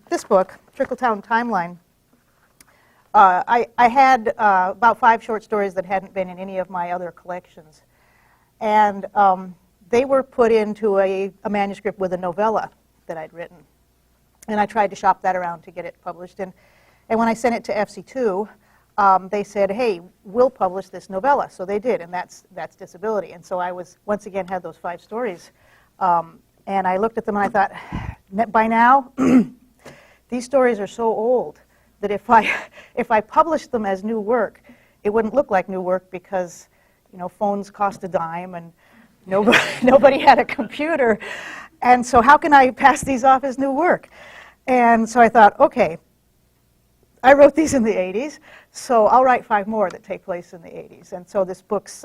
this book, Trickle-Down Timeline, I had about 5 short stories that hadn't been in any of my other collections. And they were put into a manuscript with a novella that I'd written. And I tried to shop that around to get it published. And when I sent it to FC2, they said, hey, we'll publish this novella. So they did, and that's Disability. And so I once again had those 5 stories. And I looked at them and I thought, by now, these stories are so old that if I published them as new work, it wouldn't look like new work because, you know, phones cost a dime and nobody had a computer. And so how can I pass these off as new work? And so I thought, okay, I wrote these in the 80s, so I'll write 5 more that take place in the 80s. And so this book's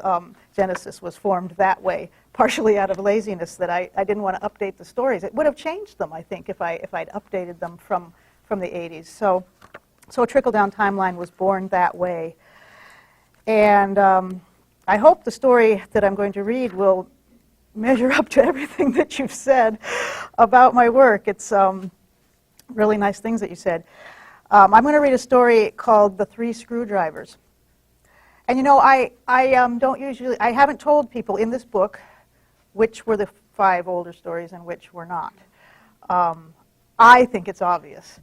genesis was formed that way, partially out of laziness that I didn't want to update the stories. It would have changed them, I think, if I'd updated them from the 80s. So Trickle-Down Timeline was born that way. And I hope the story that I'm going to read will measure up to everything that you've said about my work. It's really nice things that you said. I'm going to read a story called The 3 Screwdrivers. And you know, I haven't told people in this book which were the 5 older stories and which were not. I think it's obvious,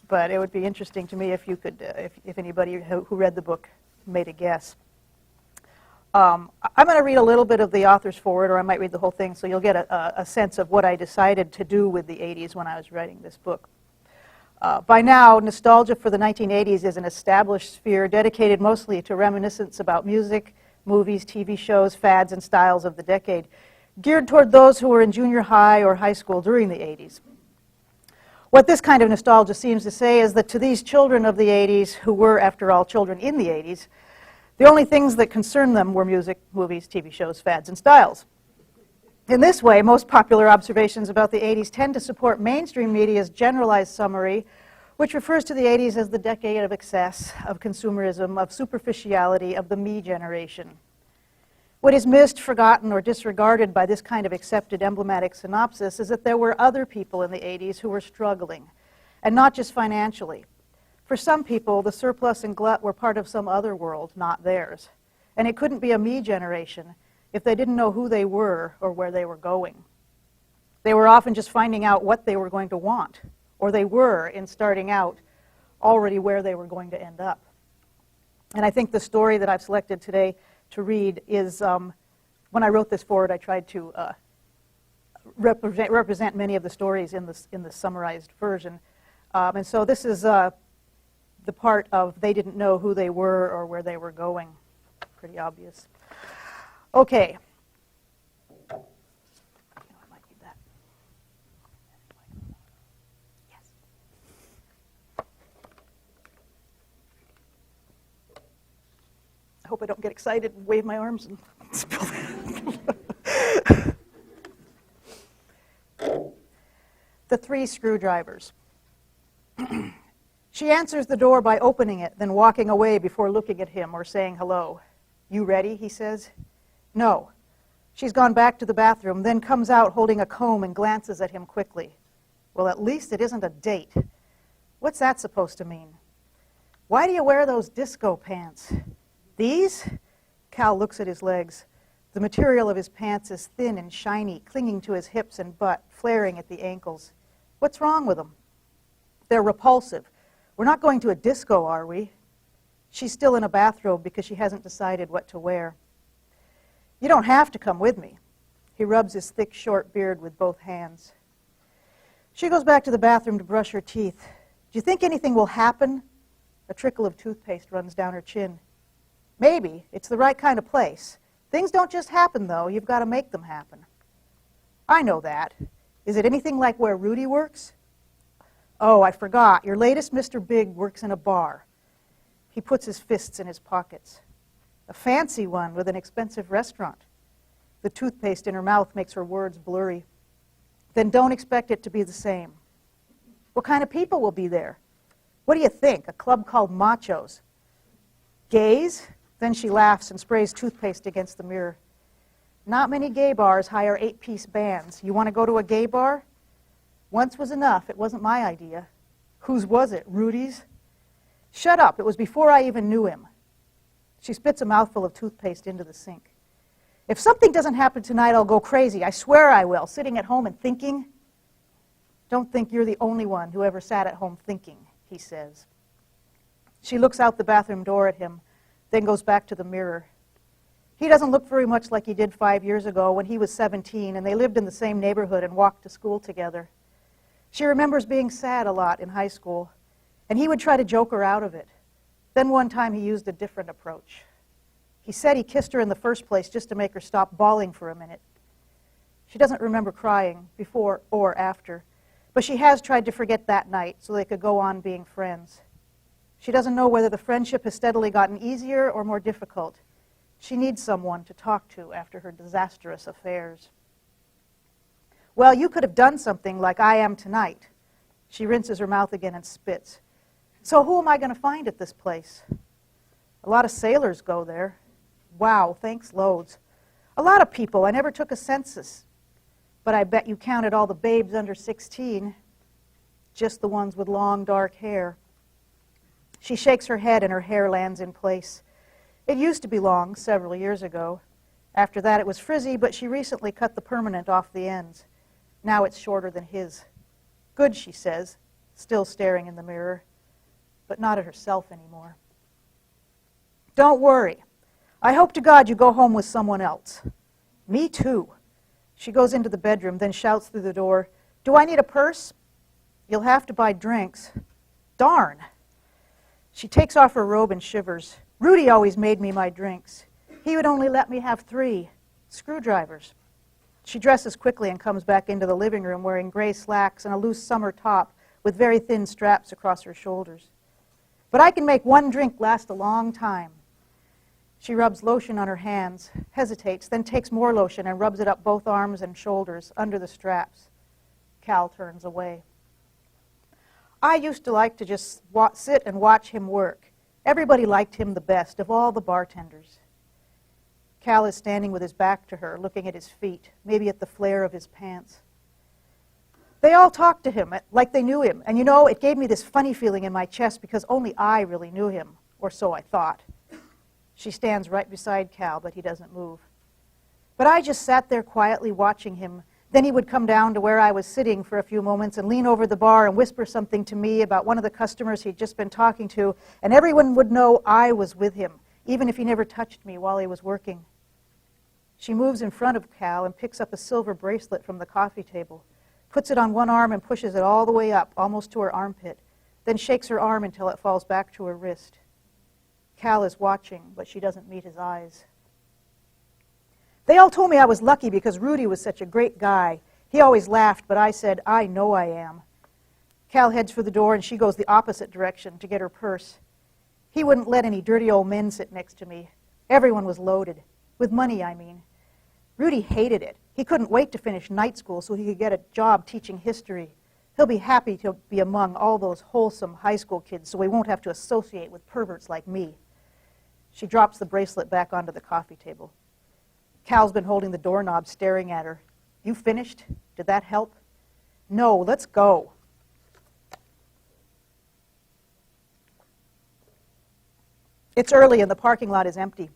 but it would be interesting to me if you could, if anybody who read the book made a guess. I'm going to read a little bit of the author's foreword, or I might read the whole thing, so you'll get a sense of what I decided to do with the 80s when I was writing this book. By now, nostalgia for the 1980s is an established sphere dedicated mostly to reminiscence about music, movies, TV shows, fads, and styles of the decade, geared toward those who were in junior high or high school during the 80s. What this kind of nostalgia seems to say is that to these children of the 80s, who were, after all, children in the 80s, the only things that concerned them were music, movies, TV shows, fads, and styles. In this way, most popular observations about the 80s tend to support mainstream media's generalized summary, which refers to the 80s as the decade of excess, of consumerism, of superficiality, of the me generation. What is missed, forgotten, or disregarded by this kind of accepted emblematic synopsis is that there were other people in the 80s who were struggling, and not just financially. For some people, the surplus and glut were part of some other world, not theirs. And it couldn't be a me generation if they didn't know who they were or where they were going. They were often just finding out what they were going to want, or they were, in starting out, already where they were going to end up. And I think the story that I've selected today to read is, when I wrote this forward, I tried to represent many of the stories in the summarized version. And so this is the part of they didn't know who they were or where they were going. Pretty obvious. Okay. I might need that. Yes. I hope I don't get excited and wave my arms and spill that. The 3 Screwdrivers. She answers the door by opening it, then walking away before looking at him or saying hello. You ready, he says. No. She's gone back to the bathroom, then comes out holding a comb and glances at him quickly. Well, at least it isn't a date. What's that supposed to mean? Why do you wear those disco pants? These? Cal looks at his legs. The material of his pants is thin and shiny, clinging to his hips and butt, flaring at the ankles. What's wrong with them? They're repulsive. We're not going to a disco, are we? She's still in a bathrobe because she hasn't decided what to wear. You don't have to come with me. He rubs his thick, short beard with both hands. She goes back to the bathroom to brush her teeth. Do you think anything will happen? A trickle of toothpaste runs down her chin. Maybe. It's the right kind of place. Things don't just happen, though. You've got to make them happen. I know that. Is it anything like where Rudy works? Oh, I forgot. Your latest Mr. Big works in a bar. He puts his fists in his pockets. A fancy one with an expensive restaurant. The toothpaste in her mouth makes her words blurry. Then don't expect it to be the same. What kind of people will be there? What do you think? A club called Machos? Gays? Then she laughs and sprays toothpaste against the mirror. Not many gay bars hire 8-piece bands. You want to go to a gay bar? Once was enough. It wasn't my idea. Whose was it? Rudy's? Shut up. It was before I even knew him. She spits a mouthful of toothpaste into the sink. If something doesn't happen tonight, I'll go crazy. I swear I will. Sitting at home and thinking. Don't think you're the only one who ever sat at home thinking, he says. She looks out the bathroom door at him, then goes back to the mirror. He doesn't look very much like he did 5 years ago when he was 17 and they lived in the same neighborhood and walked to school together. She remembers being sad a lot in high school, and he would try to joke her out of it. Then one time he used a different approach. He said he kissed her in the first place just to make her stop bawling for a minute. She doesn't remember crying before or after, but she has tried to forget that night so they could go on being friends. She doesn't know whether the friendship has steadily gotten easier or more difficult. She needs someone to talk to after her disastrous affairs. Well, you could have done something like I am tonight. She rinses her mouth again and spits. So who am I going to find at this place? A lot of sailors go there. Wow, thanks loads. A lot of people. I never took a census. But I bet you counted all the babes under 16. Just the ones with long, dark hair. She shakes her head and her hair lands in place. It used to be long several years ago. After that it was frizzy, but she recently cut the permanent off the ends. Now it's shorter than his. Good, she says, still staring in the mirror, but not at herself anymore. Don't worry. I hope to God you go home with someone else. Me too. She goes into the bedroom, then shouts through the door, Do I need a purse? You'll have to buy drinks. Darn. She takes off her robe and shivers. Rudy always made me my drinks. He would only let me have 3 screwdrivers. She dresses quickly and comes back into the living room wearing gray slacks and a loose summer top with very thin straps across her shoulders. But I can make 1 drink last a long time. She rubs lotion on her hands, hesitates, then takes more lotion and rubs it up both arms and shoulders under the straps. Cal turns away. I used to like to just sit and watch him work. Everybody liked him the best of all the bartenders. Cal is standing with his back to her, looking at his feet, maybe at the flare of his pants. They all talked to him like they knew him, and you know, it gave me this funny feeling in my chest because only I really knew him, or so I thought. She stands right beside Cal, but he doesn't move. But I just sat there quietly watching him. Then he would come down to where I was sitting for a few moments and lean over the bar and whisper something to me about one of the customers he'd just been talking to, and everyone would know I was with him, even if he never touched me while he was working. She moves in front of Cal and picks up a silver bracelet from the coffee table, puts it on one arm and pushes it all the way up, almost to her armpit, then shakes her arm until it falls back to her wrist. Cal is watching, but she doesn't meet his eyes. They all told me I was lucky because Rudy was such a great guy. He always laughed, but I said, I know I am. Cal heads for the door, and she goes the opposite direction to get her purse. He wouldn't let any dirty old men sit next to me. Everyone was loaded. With money, I mean. Rudy hated it. He couldn't wait to finish night school so he could get a job teaching history. He'll be happy to be among all those wholesome high school kids so he won't have to associate with perverts like me. She drops the bracelet back onto the coffee table. Cal's been holding the doorknob, staring at her. You finished? Did that help? No, let's go. It's early and the parking lot is empty.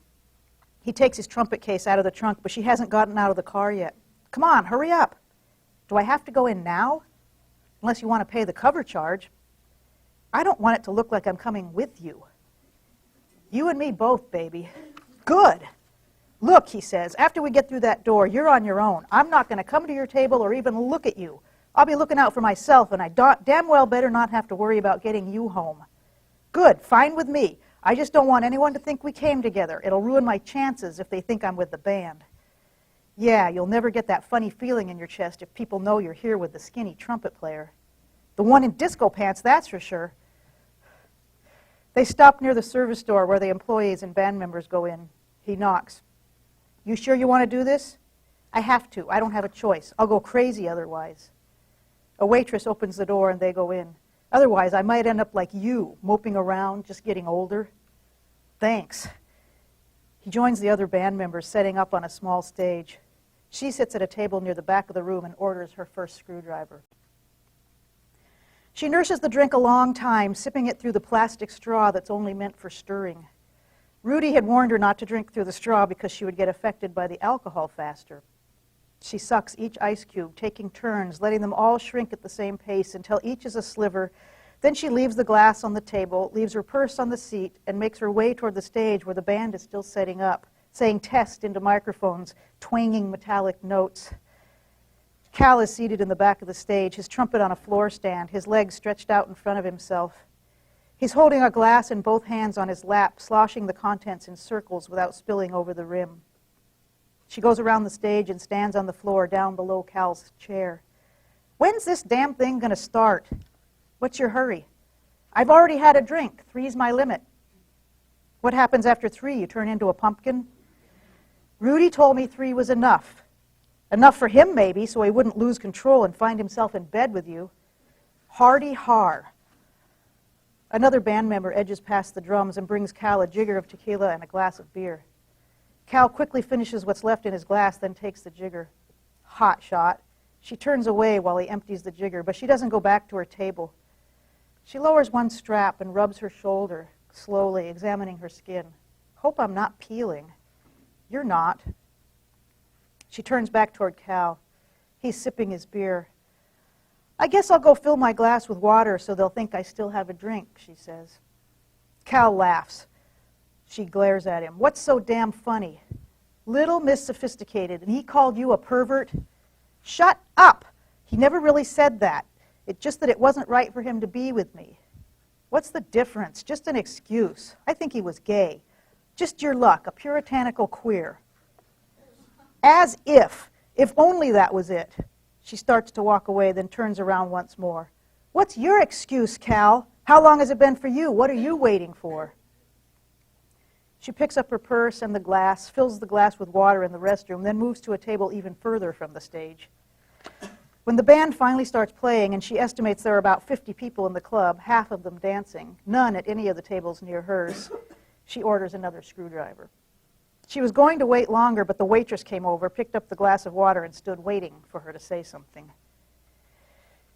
He takes his trumpet case out of the trunk, but she hasn't gotten out of the car yet. Come on, hurry up. Do I have to go in now? Unless you want to pay the cover charge. I don't want it to look like I'm coming with you. You and me both, baby. Good. Look, he says, after we get through that door, you're on your own. I'm not going to come to your table or even look at you. I'll be looking out for myself, and I damn well better not have to worry about getting you home. Good, fine with me. I just don't want anyone to think we came together. It'll ruin my chances if they think I'm with the band. Yeah, you'll never get that funny feeling in your chest if people know you're here with the skinny trumpet player. The one in disco pants, that's for sure. They stop near the service door where the employees and band members go in. He knocks. You sure you want to do this? I have to. I don't have a choice. I'll go crazy otherwise. A waitress opens the door and they go in. Otherwise, I might end up like you, moping around, just getting older. Thanks. He joins the other band members, setting up on a small stage. She sits at a table near the back of the room and orders her first screwdriver. She nurses the drink a long time, sipping it through the plastic straw that's only meant for stirring. Rudy had warned her not to drink through the straw because she would get affected by the alcohol faster. She sucks each ice cube, taking turns, letting them all shrink at the same pace until each is a sliver. Then she leaves the glass on the table, leaves her purse on the seat, and makes her way toward the stage where the band is still setting up, saying test into microphones, twanging metallic notes. Cal is seated in the back of the stage, his trumpet on a floor stand, his legs stretched out in front of himself. He's holding a glass in both hands on his lap, sloshing the contents in circles without spilling over the rim. She goes around the stage and stands on the floor down below Cal's chair. When's this damn thing going to start? What's your hurry? I've already had a drink. 3's my limit. What happens after 3? You turn into a pumpkin? Rudy told me 3 was enough. Enough for him, maybe, so he wouldn't lose control and find himself in bed with you. Hardy har. Another band member edges past the drums and brings Cal a jigger of tequila and a glass of beer. Cal quickly finishes what's left in his glass, then takes the jigger. Hot shot. She turns away while he empties the jigger, but she doesn't go back to her table. She lowers one strap and rubs her shoulder, slowly, examining her skin. Hope I'm not peeling. You're not. She turns back toward Cal. He's sipping his beer. I guess I'll go fill my glass with water so they'll think I still have a drink, she says. Cal laughs. She glares at him. What's so damn funny? Little Miss Sophisticated, and he called you a pervert? Shut up! He never really said that. It's just that it wasn't right for him to be with me. What's the difference? Just an excuse. I think he was gay. Just your luck, a puritanical queer. As if only that was it. She starts to walk away, then turns around once more. What's your excuse, Cal? How long has it been for you? What are you waiting for? She picks up her purse and the glass, fills the glass with water in the restroom, then moves to a table even further from the stage. When the band finally starts playing, and she estimates there are about 50 people in the club, half of them dancing, none at any of the tables near hers, she orders another screwdriver. She was going to wait longer, but the waitress came over, picked up the glass of water, and stood waiting for her to say something.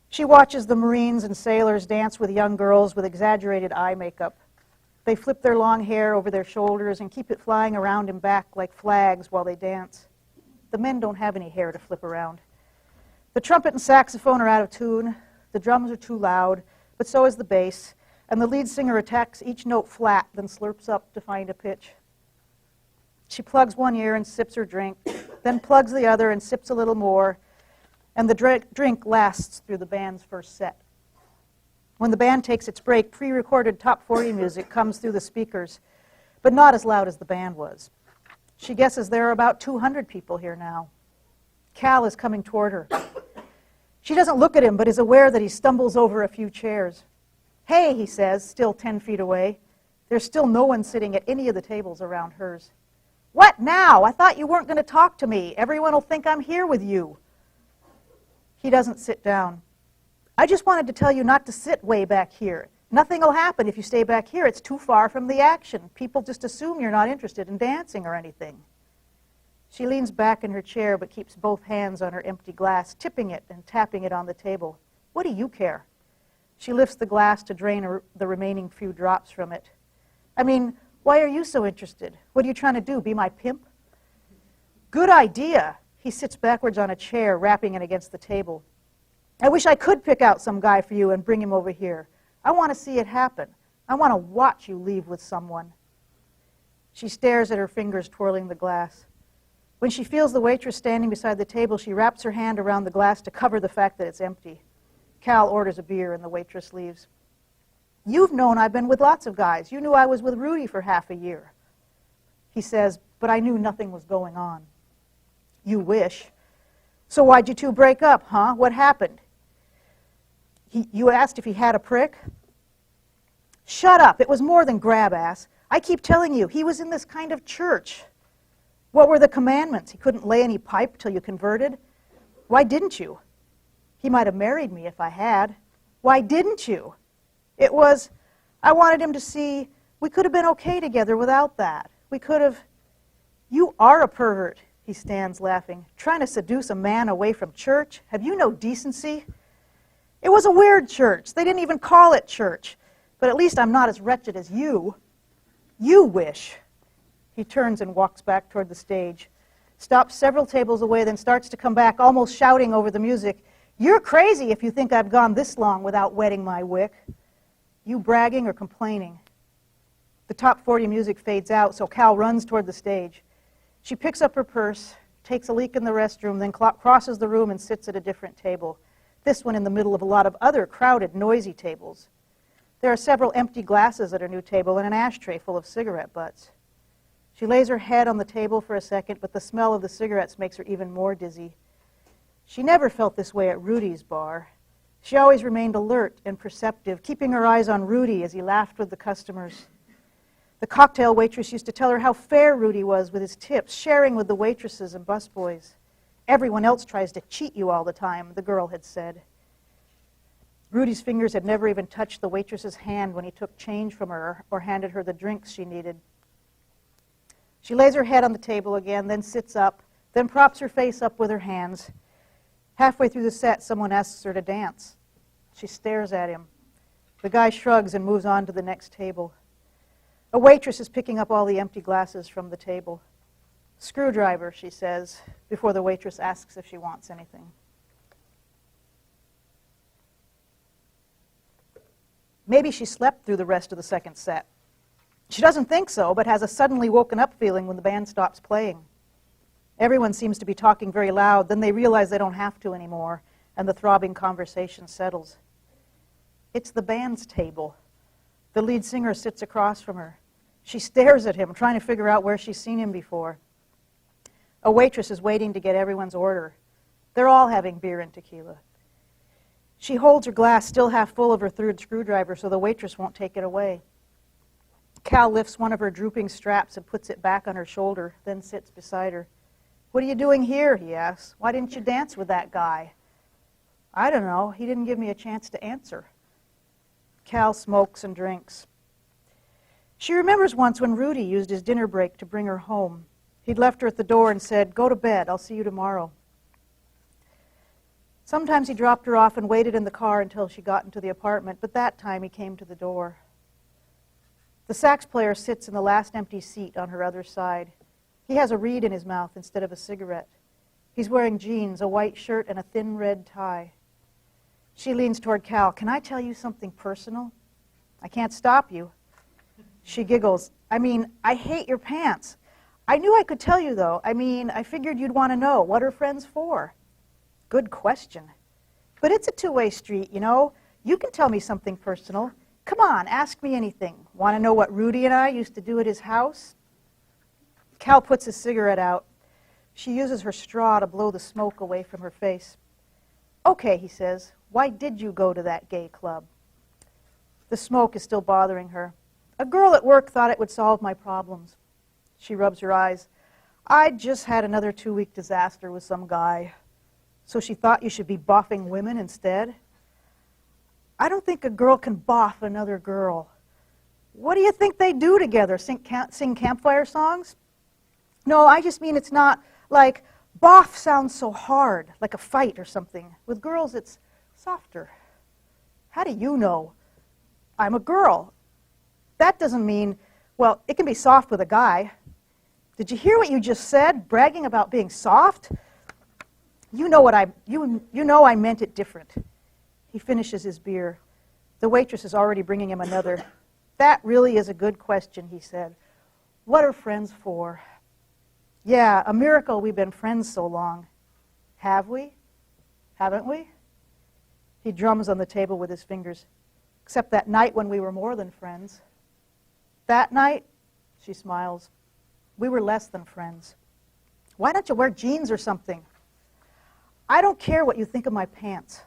She watches the Marines and sailors dance with young girls with exaggerated eye makeup. They flip their long hair over their shoulders and keep it flying around and back like flags while they dance. The men don't have any hair to flip around. The trumpet and saxophone are out of tune, the drums are too loud, but so is the bass, and the lead singer attacks each note flat, then slurps up to find a pitch. She plugs one ear and sips her drink, then plugs the other and sips a little more, and the drink lasts through the band's first set. When the band takes its break, pre-recorded top 40 music comes through the speakers, but not as loud as the band was. She guesses there are about 200 people here now. Cal is coming toward her. She doesn't look at him, but is aware that he stumbles over a few chairs. Hey, he says, still 10 feet away. There's still no one sitting at any of the tables around hers. What now? I thought you weren't going to talk to me. Everyone will think I'm here with you. He doesn't sit down. I just wanted to tell you not to sit way back here. Nothing will happen if you stay back here. It's too far from the action. People just assume you're not interested in dancing or anything. She leans back in her chair but keeps both hands on her empty glass, tipping it and tapping it on the table. What do you care? She lifts the glass to drain the remaining few drops from it. I mean, why are you so interested? What are you trying to do, be my pimp? Good idea. He sits backwards on a chair, rapping it against the table. I wish I could pick out some guy for you and bring him over here. I want to see it happen. I want to watch you leave with someone. She stares at her fingers twirling the glass. When she feels the waitress standing beside the table, she wraps her hand around the glass to cover the fact that it's empty. Cal orders a beer and the waitress leaves. You've known I've been with lots of guys. You knew I was with Rudy for half a year. He says, but I knew nothing was going on. You wish. So why'd you two break up, huh? What happened? You asked if he had a prick? Shut up. It was more than grab ass. I keep telling you, he was in this kind of church. What were the commandments? He couldn't lay any pipe till you converted? Why didn't you? He might have married me if I had. Why didn't you? It was, I wanted him to see we could have been okay together without that. We could have. You are a pervert, he stands laughing, trying to seduce a man away from church. Have you no decency? It was a weird church. They didn't even call it church. But at least I'm not as wretched as you. You wish. He turns and walks back toward the stage, stops several tables away, then starts to come back, almost shouting over the music, "You're crazy if you think I've gone this long without wetting my wick." You bragging or complaining? The top 40 music fades out, so Cal runs toward the stage. She picks up her purse, takes a leak in the restroom, then crosses the room and sits at a different table, this one in the middle of a lot of other crowded, noisy tables. There are several empty glasses at her new table and an ashtray full of cigarette butts. She lays her head on the table for a second, but the smell of the cigarettes makes her even more dizzy. She never felt this way at Rudy's bar. She always remained alert and perceptive, keeping her eyes on Rudy as he laughed with the customers. The cocktail waitress used to tell her how fair Rudy was with his tips, sharing with the waitresses and busboys. "Everyone else tries to cheat you all the time," the girl had said. Rudy's fingers had never even touched the waitress's hand when he took change from her or handed her the drinks she needed. She lays her head on the table again, then sits up, then props her face up with her hands. Halfway through the set, someone asks her to dance. She stares at him. The guy shrugs and moves on to the next table. A waitress is picking up all the empty glasses from the table. "Screwdriver," she says, before the waitress asks if she wants anything. Maybe she slept through the rest of the second set. She doesn't think so, but has a suddenly woken up feeling when the band stops playing. Everyone seems to be talking very loud, then they realize they don't have to anymore, and the throbbing conversation settles. It's the band's table. The lead singer sits across from her. She stares at him, trying to figure out where she's seen him before. A waitress is waiting to get everyone's order. They're all having beer and tequila. She holds her glass still half full of her third screwdriver so the waitress won't take it away. Cal lifts one of her drooping straps and puts it back on her shoulder, then sits beside her. "What are you doing here?" he asks. "Why didn't you dance with that guy?" "I don't know. He didn't give me a chance to answer." Cal smokes and drinks. She remembers once when Rudy used his dinner break to bring her home. He'd left her at the door and said, "Go to bed. I'll see you tomorrow." Sometimes he dropped her off and waited in the car until she got into the apartment, but that time he came to the door. The sax player sits in the last empty seat on her other side. He has a reed in his mouth instead of a cigarette. He's wearing jeans, a white shirt, and a thin red tie. She leans toward Cal. "Can I tell you something personal?" "I can't stop you." She giggles. I hate your pants." "I knew I could tell you, though. I figured you'd want to know. What are friends for?" "Good question. But it's a two-way street, you know. You can tell me something personal. Come on, ask me anything. Want to know what Rudy and I used to do at his house?" Cal puts his cigarette out. She uses her straw to blow the smoke away from her face. "Okay," he says. "Why did you go to that gay club?" The smoke is still bothering her. "A girl at work thought it would solve my problems." She rubs her eyes. "I just had another 2-week disaster with some guy." "So she thought you should be boffing women instead?" "I don't think a girl can boff another girl." "What do you think they do together? Sing campfire songs?" "No, I just mean it's not like boff sounds so hard, like a fight or something. With girls, it's softer." "How do you know?" "I'm a girl." "That doesn't mean, well, it can be soft with a guy." "Did you hear what you just said, bragging about being soft?" You know I meant it different." He finishes his beer. The waitress is already bringing him another. "That really is a good question," he said. "What are friends for?" "Yeah, a miracle we've been friends so long." "Have we? Haven't we?" He drums on the table with his fingers. "Except that night when we were more than friends." "That night?" She smiles. "We were less than friends." "Why don't you wear jeans or something?" "I don't care what you think of my pants."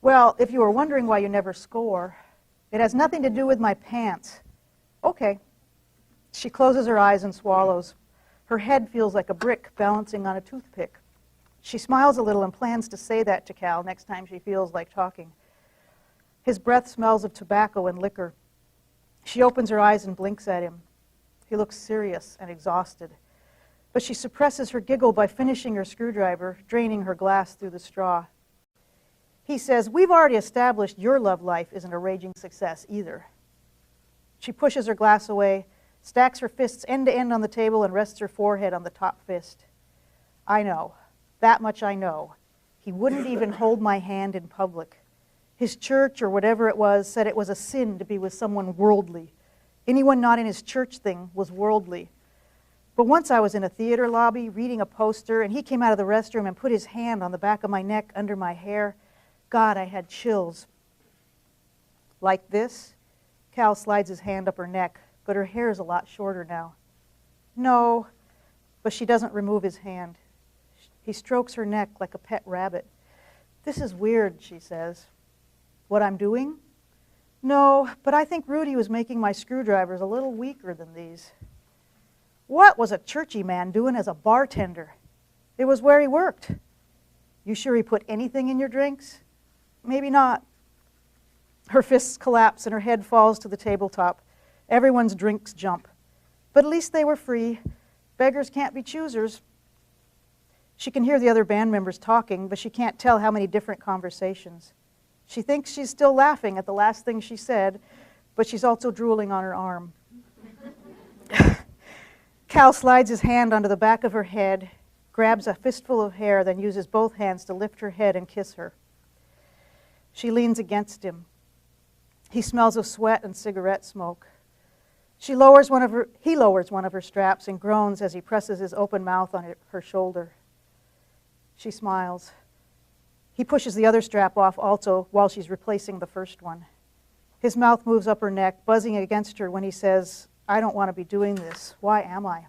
"Well, if you were wondering why you never score, it has nothing to do with my pants." "Okay." She closes her eyes and swallows. Her head feels like a brick balancing on a toothpick. She smiles a little and plans to say that to Cal next time she feels like talking. His breath smells of tobacco and liquor. She opens her eyes and blinks at him. He looks serious and exhausted. But she suppresses her giggle by finishing her screwdriver, draining her glass through the straw. He says, we've already established your love life isn't a raging success either. She pushes her glass away, stacks her fists end to end on the table, and rests her forehead on the top fist. I know. That much I know. He wouldn't even hold my hand in public. His church, or whatever it was, said it was a sin to be with someone worldly. Anyone not in his church thing was worldly. But once I was in a theater lobby reading a poster, and he came out of the restroom and put his hand on the back of my neck under my hair. God, I had chills. Like this? Cal slides his hand up her neck, but her hair is a lot shorter now. No, but she doesn't remove his hand. He strokes her neck like a pet rabbit. This is weird, she says. What I'm doing? No, but I think Rudy was making my screwdrivers a little weaker than these. What was a churchy man doing as a bartender? It was where he worked. You sure he put anything in your drinks? Maybe not. Her fists collapse and her head falls to the tabletop. Everyone's drinks jump. But at least they were free. Beggars can't be choosers. She can hear the other band members talking, but she can't tell how many different conversations. She thinks she's still laughing at the last thing she said, but she's also drooling on her arm. Cal slides his hand onto the back of her head, grabs a fistful of hair, then uses both hands to lift her head and kiss her. She leans against him. He smells of sweat and cigarette smoke. He lowers one of her straps and groans as he presses his open mouth on her shoulder. She smiles. He pushes the other strap off also while she's replacing the first one. His mouth moves up her neck, buzzing against her when he says, I don't want to be doing this. Why am I?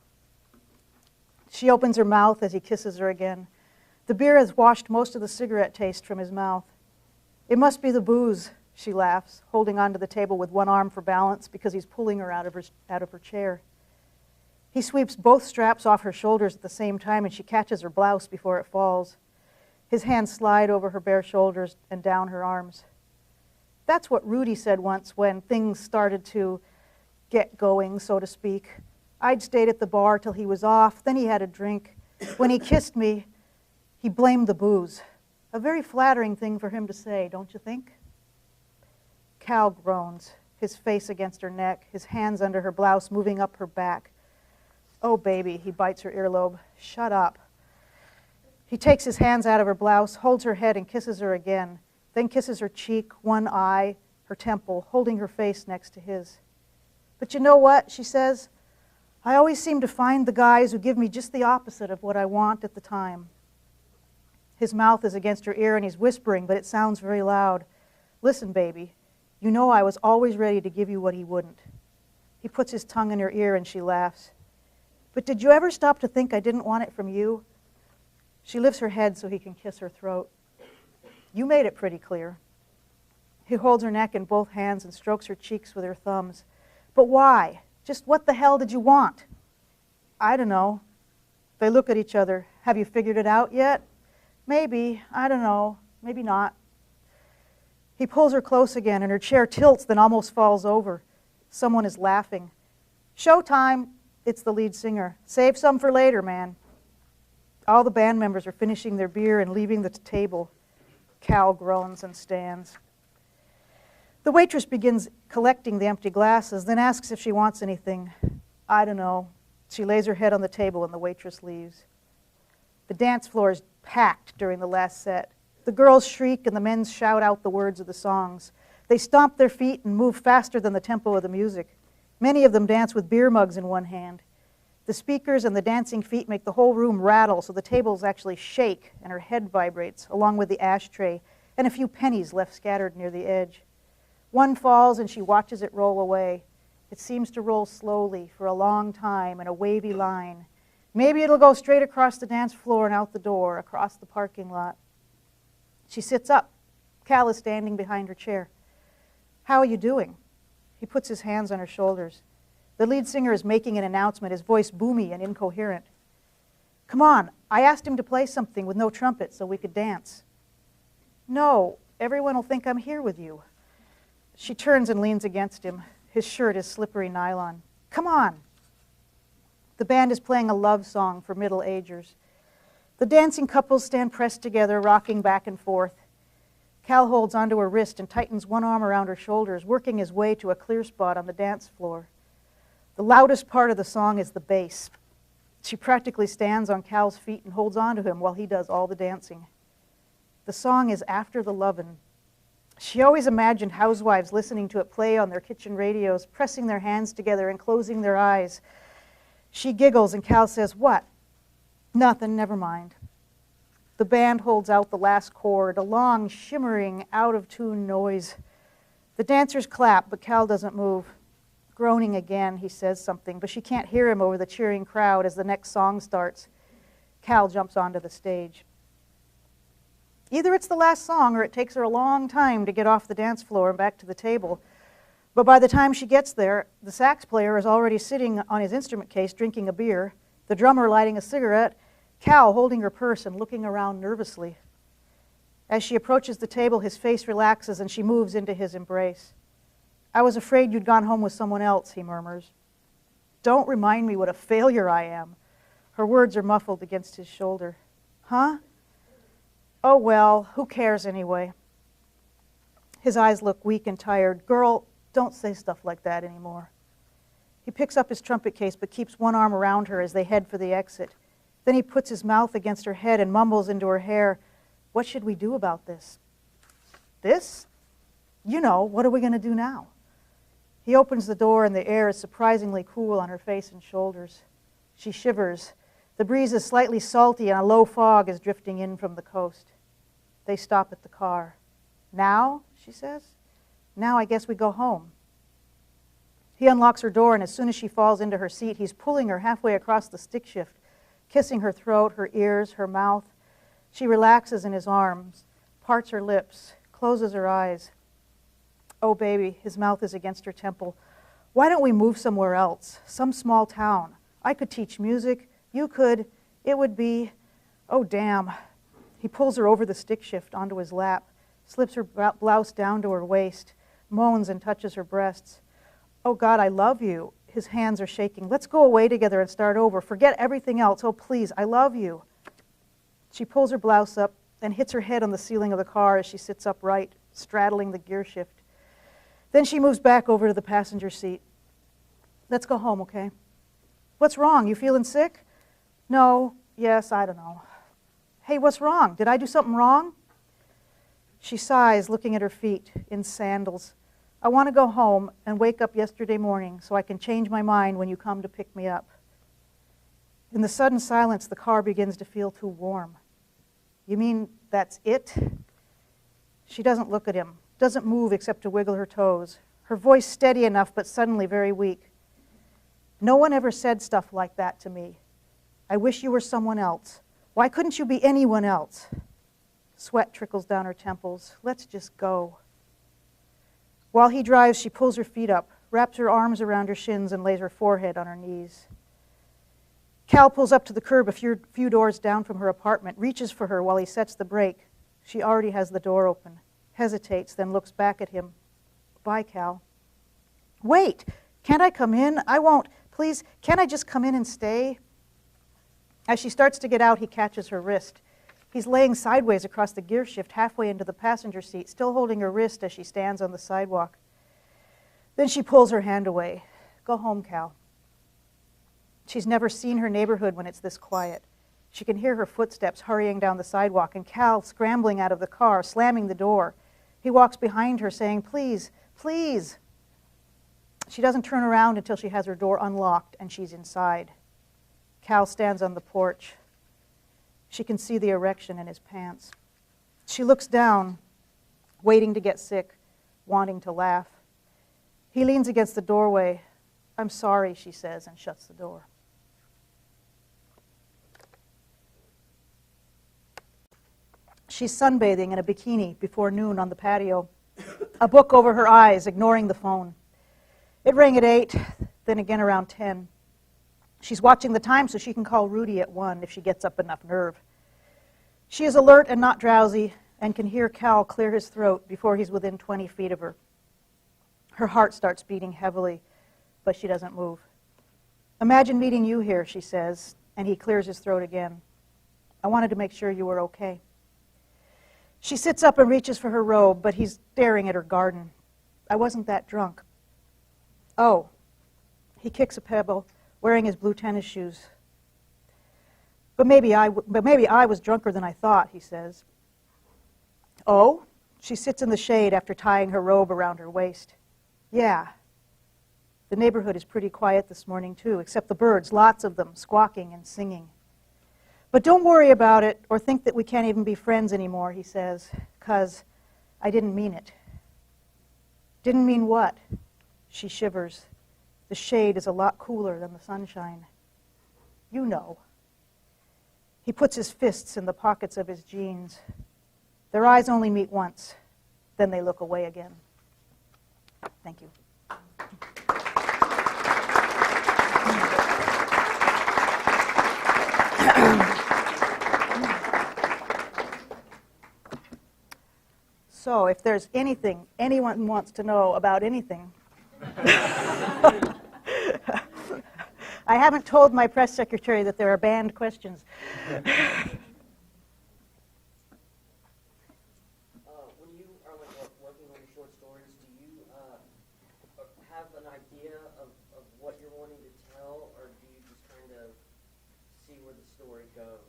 She opens her mouth as he kisses her again. The beer has washed most of the cigarette taste from his mouth. It must be the booze, she laughs, holding onto the table with one arm for balance because he's pulling her out of her chair. He sweeps both straps off her shoulders at the same time, and she catches her blouse before it falls. His hands slide over her bare shoulders and down her arms. That's what Rudy said once when things started to get going, so to speak. I'd stayed at the bar till he was off, then he had a drink. When he kissed me, he blamed the booze. A very flattering thing for him to say, don't you think? Cal groans, his face against her neck, his hands under her blouse moving up her back. Oh, baby, he bites her earlobe. Shut up. He takes his hands out of her blouse, holds her head and kisses her again, then kisses her cheek, one eye, her temple, holding her face next to his. But you know what, she says, I always seem to find the guys who give me just the opposite of what I want at the time. His mouth is against her ear and he's whispering, but it sounds very loud. Listen, baby, you know I was always ready to give you what he wouldn't. He puts his tongue in her ear and she laughs. But did you ever stop to think I didn't want it from you? She lifts her head so he can kiss her throat. You made it pretty clear. He holds her neck in both hands and strokes her cheeks with her thumbs. But why? Just what the hell did you want? I don't know. They look at each other. Have you figured it out yet? Maybe. I don't know. Maybe not. He pulls her close again, and her chair tilts, then almost falls over. Someone is laughing. Showtime. It's the lead singer. Save some for later, man. All the band members are finishing their beer and leaving the table. Cal groans and stands. The waitress begins collecting the empty glasses, then asks if she wants anything. I don't know. She lays her head on the table and the waitress leaves. The dance floor is packed during the last set. The girls shriek and the men shout out the words of the songs. They stomp their feet and move faster than the tempo of the music. Many of them dance with beer mugs in one hand. The speakers and the dancing feet make the whole room rattle so the tables actually shake and her head vibrates, along with the ashtray and a few pennies left scattered near the edge. One falls and she watches it roll away. It seems to roll slowly for a long time in a wavy line. Maybe it'll go straight across the dance floor and out the door, across the parking lot. She sits up. Cal is standing behind her chair. How are you doing? He puts his hands on her shoulders. The lead singer is making an announcement, his voice boomy and incoherent. Come on, I asked him to play something with no trumpet so we could dance. No, everyone will think I'm here with you. She turns and leans against him. His shirt is slippery nylon. Come on. The band is playing a love song for middle-agers. The dancing couples stand pressed together, rocking back and forth. Cal holds onto her wrist and tightens one arm around her shoulders, working his way to a clear spot on the dance floor. The loudest part of the song is the bass. She practically stands on Cal's feet and holds on to him while he does all the dancing. The song is After the Lovin'. She always imagined housewives listening to it play on their kitchen radios, pressing their hands together and closing their eyes. She giggles and Cal says, "What?" "Nothing, never mind." The band holds out the last chord, a long, shimmering, out-of-tune noise. The dancers clap, but Cal doesn't move. Groaning again, he says something, but she can't hear him over the cheering crowd as the next song starts. Cal jumps onto the stage. Either it's the last song or it takes her a long time to get off the dance floor and back to the table. But by the time she gets there, the sax player is already sitting on his instrument case drinking a beer, the drummer lighting a cigarette, Cal holding her purse and looking around nervously. As she approaches the table, his face relaxes and she moves into his embrace. "I was afraid you'd gone home with someone else," he murmurs. "Don't remind me what a failure I am." Her words are muffled against his shoulder. "Huh? Oh, well, who cares anyway?" His eyes look weak and tired. "Girl, don't say stuff like that anymore." He picks up his trumpet case but keeps one arm around her as they head for the exit. Then he puts his mouth against her head and mumbles into her hair, "What should we do about this?" "This? You know, what are we going to do now?" He opens the door and the air is surprisingly cool on her face and shoulders. She shivers. The breeze is slightly salty and a low fog is drifting in from the coast. They stop at the car. "Now?" she says. "Now I guess we go home." He unlocks her door, and as soon as she falls into her seat, he's pulling her halfway across the stick shift, kissing her throat, her ears, her mouth. She relaxes in his arms, parts her lips, closes her eyes. "Oh, baby," his mouth is against her temple. "Why don't we move somewhere else? Some small town. I could teach music. You could. It would be... Oh, damn." He pulls her over the stick shift onto his lap, slips her blouse down to her waist, moans and touches her breasts. "Oh, God, I love you." His hands are shaking. "Let's go away together and start over. Forget everything else. Oh, please, I love you." She pulls her blouse up and hits her head on the ceiling of the car as she sits upright, straddling the gear shift. Then she moves back over to the passenger seat. "Let's go home, okay?" "What's wrong? You feeling sick?" "No, yes, I don't know." "Hey, what's wrong? Did I do something wrong?" She sighs, looking at her feet in sandals. "I want to go home and wake up yesterday morning so I can change my mind when you come to pick me up." In the sudden silence, the car begins to feel too warm. "You mean that's it?" She doesn't look at him, doesn't move except to wiggle her toes, her voice steady enough but suddenly very weak. "No one ever said stuff like that to me. I wish you were someone else. Why couldn't you be anyone else?" Sweat trickles down her temples. "Let's just go." While he drives, she pulls her feet up, wraps her arms around her shins, and lays her forehead on her knees. Cal pulls up to the curb a few doors down from her apartment, reaches for her while he sets the brake. She already has the door open, hesitates, then looks back at him. "Bye, Cal." "Wait! Can't I come in? I won't. Please, can't I just come in and stay?" As she starts to get out, he catches her wrist. He's laying sideways across the gear shift halfway into the passenger seat, still holding her wrist as she stands on the sidewalk. Then she pulls her hand away. "Go home, Cal." She's never seen her neighborhood when it's this quiet. She can hear her footsteps hurrying down the sidewalk and Cal scrambling out of the car, slamming the door. He walks behind her saying, "Please, please." She doesn't turn around until she has her door unlocked and she's inside. Cal stands on the porch. She can see the erection in his pants. She looks down, waiting to get sick, wanting to laugh. He leans against the doorway. "I'm sorry," she says, and shuts the door. She's sunbathing in a bikini before noon on the patio, a book over her eyes, ignoring the phone. It rang at 8, then again around 10. She's watching the time so she can call Rudy at 1 if she gets up enough nerve. She is alert and not drowsy and can hear Cal clear his throat before he's within 20 feet of her. Her heart starts beating heavily, but she doesn't move. "Imagine meeting you here," she says, and he clears his throat again. "I wanted to make sure you were okay." She sits up and reaches for her robe, but he's staring at her garden. I wasn't that drunk. Oh. He kicks a pebble, wearing his blue tennis shoes. But maybe I was drunker than I thought, he says. Oh? She sits in the shade after tying her robe around her waist. Yeah. The neighborhood is pretty quiet this morning, too, except the birds, lots of them, squawking and singing. But don't worry about it or think that we can't even be friends anymore, he says, 'cause I didn't mean it. Didn't mean what? She shivers. The shade is a lot cooler than the sunshine. You know. He puts his fists in the pockets of his jeans. Their eyes only meet once, then they look away again. Thank you. So, if there's anything anyone wants to know about anything, I haven't told my press secretary that there are banned questions. When you are working on your short stories, do you have an idea of what you're wanting to tell, or do you just kind of see where the story goes?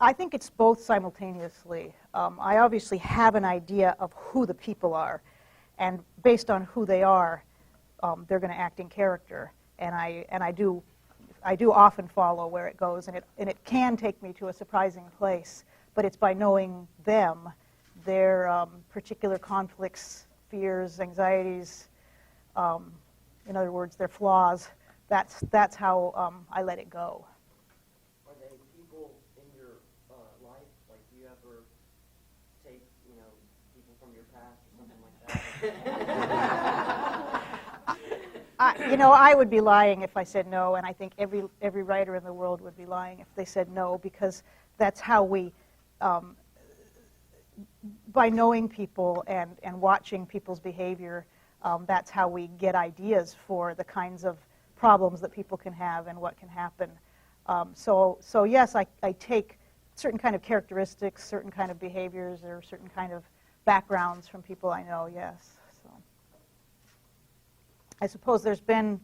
I think it's both simultaneously. I obviously have an idea of who the people are, and based on who they are, they're going to act in character. And I do often follow where it goes, and it can take me to a surprising place. But it's by knowing them, their particular conflicts, fears, anxieties. In other words, their flaws. That's how I let it go. Are they people in your life? Like, do you ever take, people from your past or something like that? I would be lying if I said no, and I think every writer in the world would be lying if they said no, because that's how we, by knowing people and watching people's behavior, that's how we get ideas for the kinds of problems that people can have and what can happen. So yes, I take certain kind of characteristics, certain kind of behaviors, or certain kind of backgrounds from people I know, yes. I suppose there's been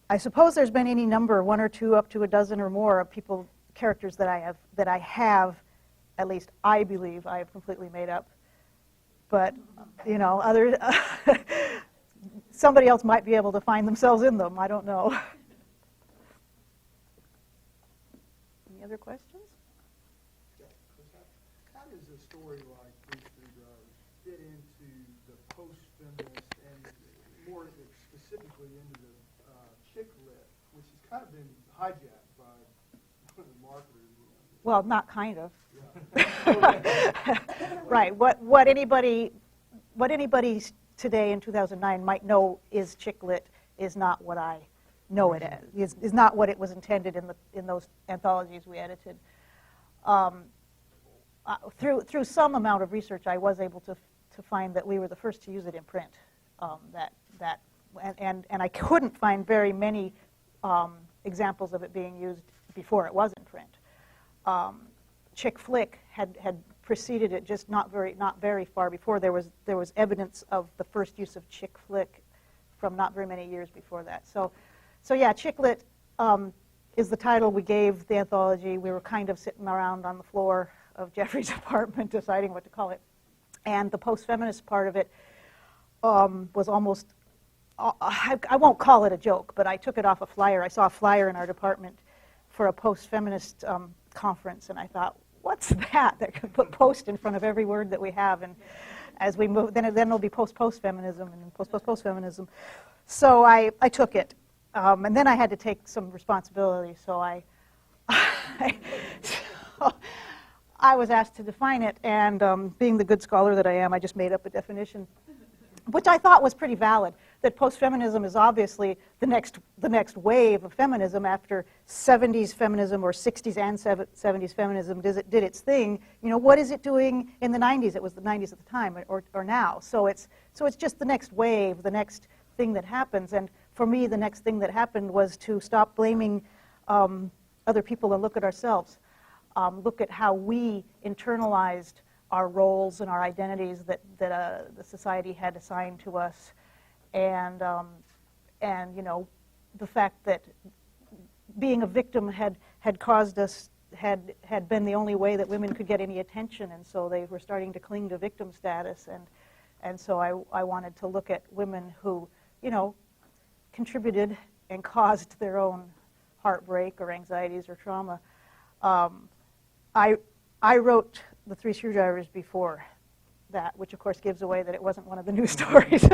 any number, one or two, up to a dozen or more of characters that I have, at least I believe I have completely made up. But somebody else might be able to find themselves in them. I don't know. Any other questions? How does a story like These Three Brothers fit into the post-feminist and more specifically into the Chick-Lit, which has kind of been hijacked by the marketers? Well, not kind of. Yeah. Right. What anybody today in 2009 might know is Chick-Lit is not what I know it as. Is not what it was intended in those anthologies we edited. Through some amount of research, I was able to find that we were the first to use it in print. And I couldn't find very many examples of it being used before it was in print. Chick flick had preceded it, just not very far before. There was evidence of the first use of chick flick from not very many years before that. So yeah, Chick-Lit is the title we gave the anthology. We were kind of sitting around on the floor of Jeffrey's apartment deciding what to call it. And the post-feminist part of it was almost, I won't call it a joke, but I took it off a flyer. I saw a flyer in our department for a post-feminist conference, and I thought, what's that? That could put post in front of every word that we have. And as we move, then it'll be post-feminism and post-feminism. So I took it. And then I had to take some responsibility, so I was asked to define it, and being the good scholar that I am, I just made up a definition, which I thought was pretty valid, that post-feminism is obviously the next wave of feminism after 70s feminism or 60s and 70s feminism did its thing. What is it doing in the 90s? It was the 90s at the time, or now. So it's just the next wave, the next thing that happens. And for me, the next thing that happened was to stop blaming other people and look at ourselves. look at how we internalized our roles and our identities that the society had assigned to us, and you know, the fact that being a victim had caused us, had been the only way that women could get any attention, and so they were starting to cling to victim status, and so I wanted to look at women who, you know, contributed and caused their own heartbreak or anxieties or trauma. I wrote The Three Screwdrivers before that, which of course gives away that it wasn't one of the news stories.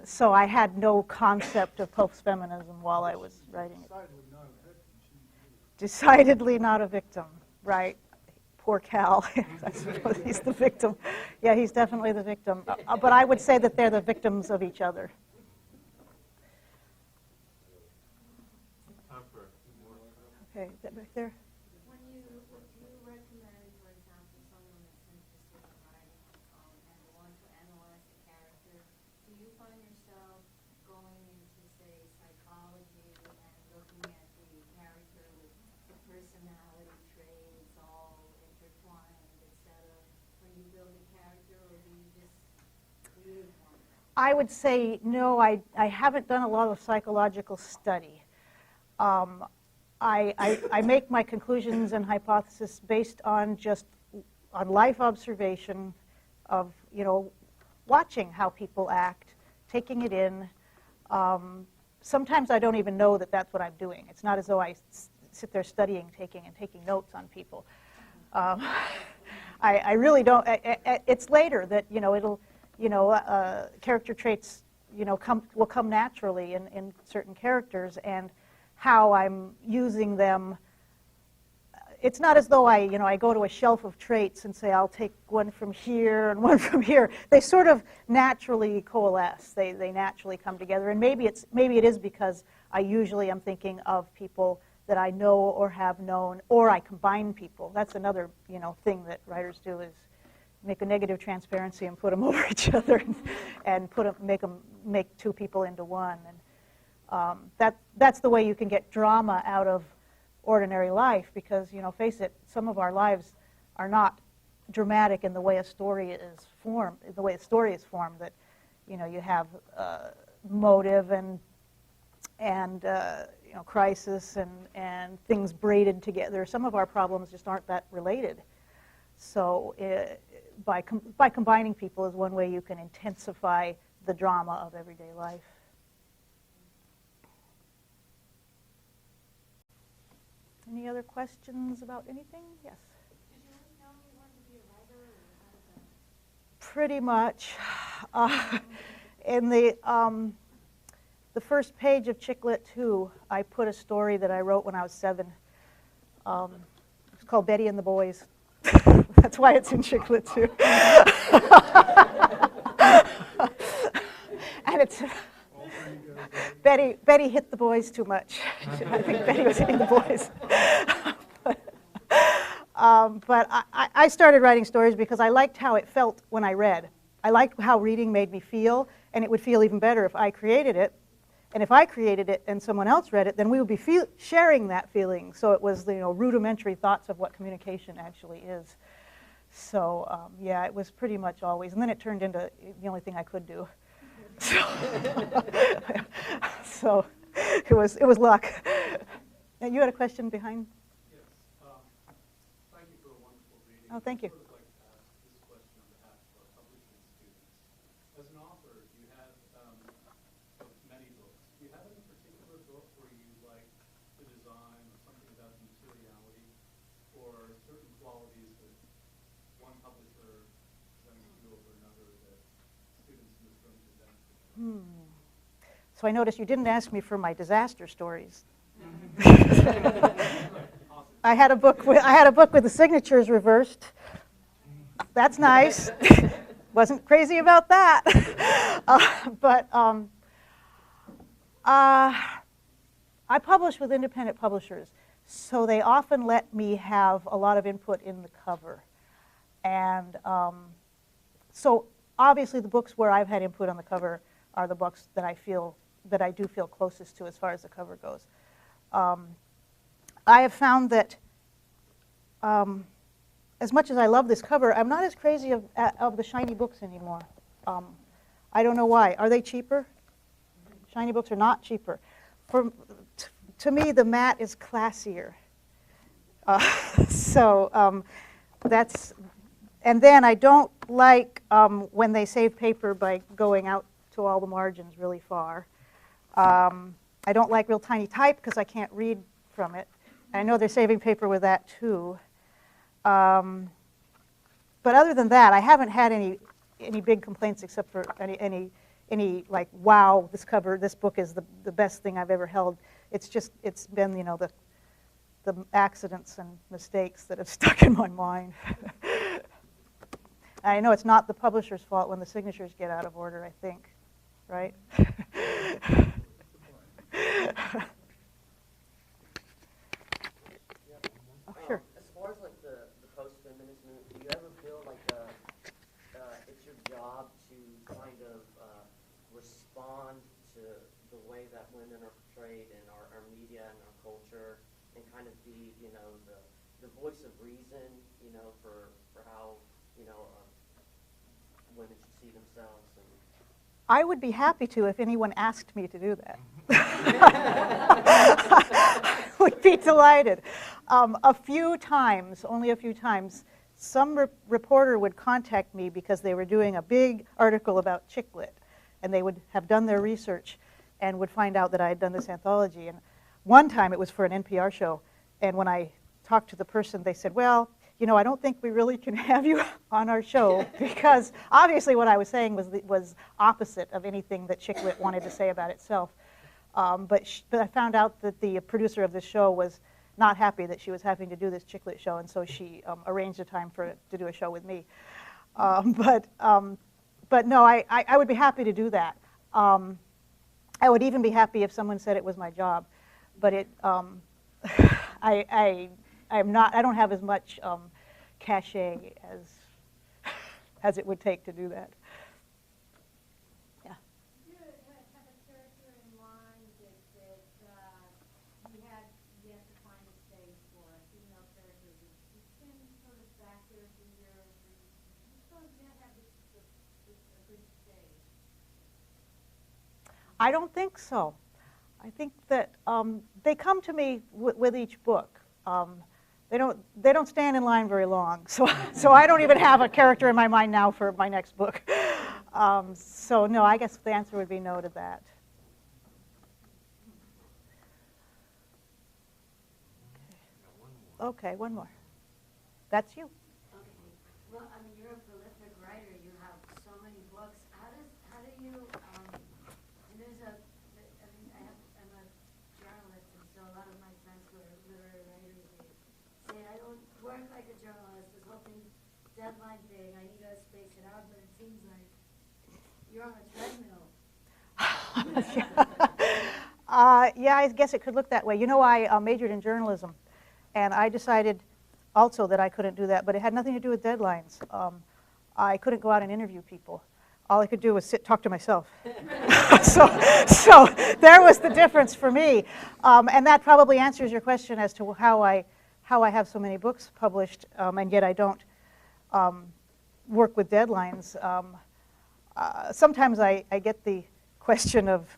So I had no concept of post-feminism while I was writing it. Decidedly not a victim, right? Poor Cal. I suppose he's the victim. Yeah, he's definitely the victim. But I would say that they're the victims of each other. Okay, is that back there? When you recommend, for example, someone that's interested in writing and wants to analyze the character, do you find yourself going into, say, psychology and looking at the character with the personality traits all intertwined, etc., when you build a character, or do you just read one? I would say no, I haven't done a lot of psychological study. I make my conclusions and hypotheses based on on life observation of, you know, watching how people act, taking it in. Sometimes I don't even know that that's what I'm doing. It's not as though I sit there studying, taking notes on people. I really don't. It's later that, you know, it'll, you know, character traits, you know, will come naturally in certain characters, and how I'm using them. It's not as though I go to a shelf of traits and say, I'll take one from here and one from here. They sort of naturally coalesce. They naturally come together. And maybe it is because I usually am thinking of people that I know or have known, or I combine people. That's another, you know, thing that writers do, is make a negative transparency and put them over each other, and make two people into one. And that's the way you can get drama out of ordinary life, because, you know, face it, some of our lives are not dramatic in the way a story is formed. That, you know, you have motive and you know, crisis and things braided together. Some of our problems just aren't that related. So by combining people is one way you can intensify the drama of everyday life. Any other questions about anything? Yes. Did you always know you wanted to be a writer, or how did that? Pretty much. In the first page of Chick-Lit 2, I put a story that I wrote when I was 7. It's called Betty and the Boys. That's why it's in Chick-Lit 2. And it's Betty hit the boys too much. I think Betty was hitting the boys. But I started writing stories because I liked how it felt when I read. I liked how reading made me feel, and it would feel even better if I created it. And if I created it and someone else read it, then we would be sharing that feeling. So it was, you know, rudimentary thoughts of what communication actually is. So yeah, it was pretty much always. And then it turned into the only thing I could do. So it was luck. And you had a question behind? Yes. Thank you for a wonderful reading. Oh, thank you. I would like to ask this question on behalf of our publishing students. As an author, you have many books. Do you have any particular book where you like the design or something about the materiality or certain qualities that one publisher presents to you over another that students in this room can benefit from? So I noticed you didn't ask me for my disaster stories. I had a book with the signatures reversed. That's nice. Wasn't crazy about that. But I publish with independent publishers, so they often let me have a lot of input in the cover. And so obviously the books where I've had input on the cover are the books that I do feel closest to as far as the cover goes. I have found that as much as I love this cover, I'm not as crazy of the shiny books anymore. I don't know why. Are they cheaper? Shiny books are not cheaper. To me, the matte is classier. That's, and then I don't like when they save paper by going out to all the margins really far. I don't like real tiny type because I can't read from it. I know they're saving paper with that too. But other than that, I haven't had any big complaints except for any like, wow, this book is the best thing I've ever held. It's been, the accidents and mistakes that have stuck in my mind. I know it's not the publisher's fault when the signatures get out of order, I think, right? Oh, sure. As far as like the post-feminist movement, do you ever feel like it's your job to kind of respond to the way that women are portrayed in our media and our culture, and kind of be, the voice of reason, for how, women should see themselves? And I would be happy to if anyone asked me to do that. I would be delighted. A few times, only a few times, some reporter would contact me because they were doing a big article about Chick-Lit, and they would have done their research and would find out that I had done this anthology. And one time it was for an NPR show, and when I talked to the person, they said, well, I don't think we really can have you on our show, because obviously what I was saying was opposite of anything that Chick-Lit wanted to say about itself. But I found out that the producer of this show was not happy that she was having to do this Chick-Lit show, and so she arranged a time to do a show with me. But no, I would be happy to do that. I would even be happy if someone said it was my job, but I don't have as much cachet as it would take to do that. Yeah. Do you have a character in mind that you have to find a space for a female character? It's been sort of back there for years. You still can't have a good space. I don't think so. I think that they come to me with each book. They don't stand in line very long, so I don't even have a character in my mind now for my next book. So no, I guess the answer would be no to that. Okay, one more. That's you. Okay. Well, I mean, you're a prolific writer. You have so many books. How do you? I'm a journalist, and so a lot of my friends who are literary writers, they say I don't work like a journalist. This whole thing, deadline thing. I need to space it out, but it seems like you're on a treadmill. Yeah, I guess it could look that way. I majored in journalism, and I decided also that I couldn't do that, but it had nothing to do with deadlines. I couldn't go out and interview people. All I could do was talk to myself. so there was the difference for me. And that probably answers your question as to how I have so many books published, and yet I don't work with deadlines. Sometimes I get the question of,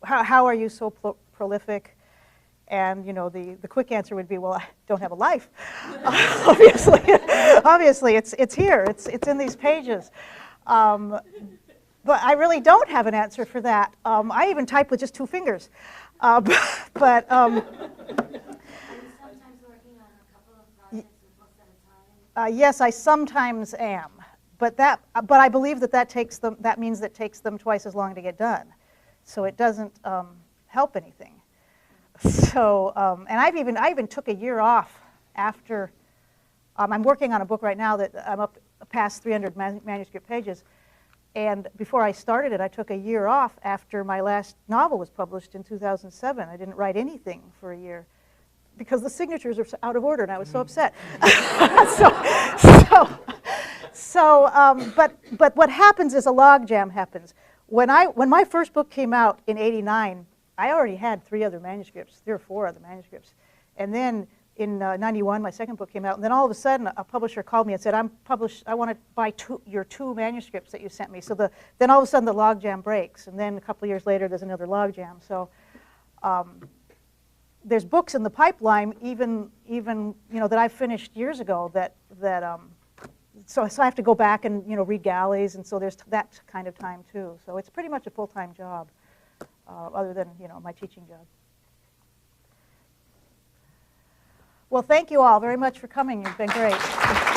how are you so prolific? And the quick answer would be, well, I don't have a life. Obviously, it's here. It's in these pages. But I really don't have an answer for that. I even type with just 2 fingers. Are you sometimes working on a couple of projects or books at a time? Yes, I sometimes am. But I believe that means that takes them twice as long to get done. So it doesn't help anything. So, and I even took a year off after. I'm working on a book right now that I'm up past 300 manuscript pages, and before I started it, I took a year off after my last novel was published in 2007. I didn't write anything for a year because the signatures were out of order, and I was so upset. But what happens is a logjam happens. When my first book came out in '89. I already had 3 or 4 other manuscripts. And then in 91, my second book came out, and then all of a sudden a publisher called me and said, I want to buy your 2 manuscripts that you sent me. So then all of a sudden the logjam breaks, and then a couple of years later there's another logjam. So there's books in the pipeline, even that I finished years ago so I have to go back and read galleys, and so there's that kind of time too. So it's pretty much a full-time job, other than my teaching job. Well, thank you all very much for coming. You've been great.